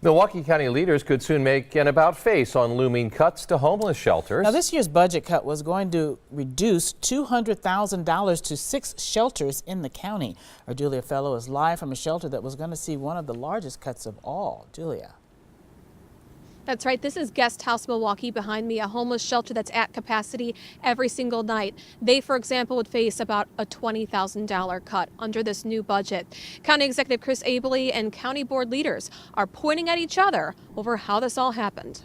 Milwaukee County leaders could soon make an about-face on looming cuts to homeless shelters. Now, this year's budget cut was going to reduce $200,000 to 6 shelters in the county. Our Julia Fellow is live from a shelter that was going to see one of the largest cuts of all. Julia. That's right. This is Guest House Milwaukee behind me, a homeless shelter that's at capacity every single night. They, for example, would face about a $20,000 cut under this new budget. County Executive Chris Abele and county board leaders are pointing at each other over how this all happened.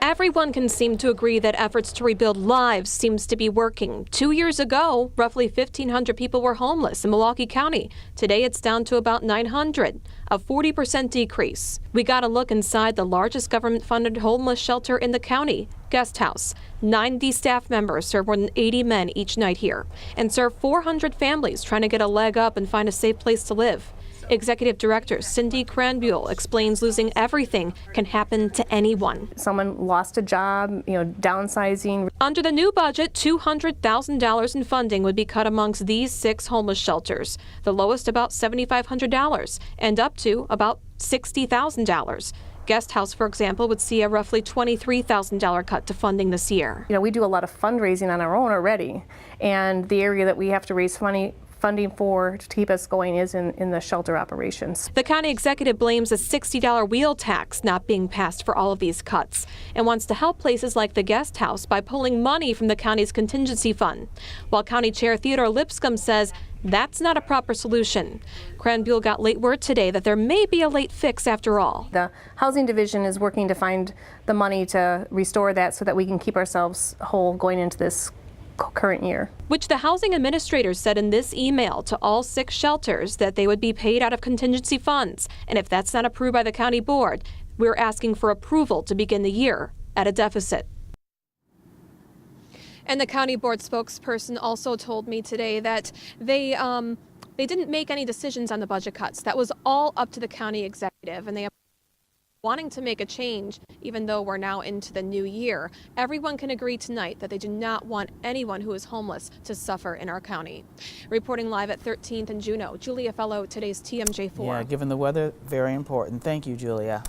Everyone can seem to agree that efforts to rebuild lives seems to be working. 2 years ago, roughly 1,500 people were homeless in Milwaukee County. Today, it's down to about 900, a 40% decrease. We got a look inside the largest government-funded homeless shelter in the county, Guest House. 90 staff members serve more than 80 men each night here and serve 400 families trying to get a leg up and find a safe place to live. Executive Director Cindy Cranbuell explains losing everything can happen to anyone. Someone lost a job, downsizing. Under the new budget, $200,000 in funding would be cut amongst these 6 homeless shelters, the lowest about $7,500 and up to about $60,000. Guest House, for example, would see a roughly $23,000 cut to funding this year. We do a lot of fundraising on our own already, and the area that we have to raise funding for to keep us going is in the shelter operations. The county executive blames a $60 wheel tax not being passed for all of these cuts and wants to help places like the Guest House by pulling money from the county's contingency fund. While County Chair Theodore Lipscomb says that's not a proper solution. Cranbuell got late word today that there may be a late fix after all. The Housing Division is working to find the money to restore that so that we can keep ourselves whole going into this current year. Which the housing administrators said in this email to all 6 shelters that they would be paid out of contingency funds. And if that's not approved by the county board, we're asking for approval to begin the year at a deficit. And the county board spokesperson also told me today that they didn't make any decisions on the budget cuts. That was all up to the county executive, and they are wanting to make a change even though we're now into the new year. Everyone can agree tonight that they do not want anyone who is homeless to suffer in our county. Reporting live at 13th and Juneau, Julia Fellow, today's TMJ4. Yeah, given the weather, very important. Thank you, Julia.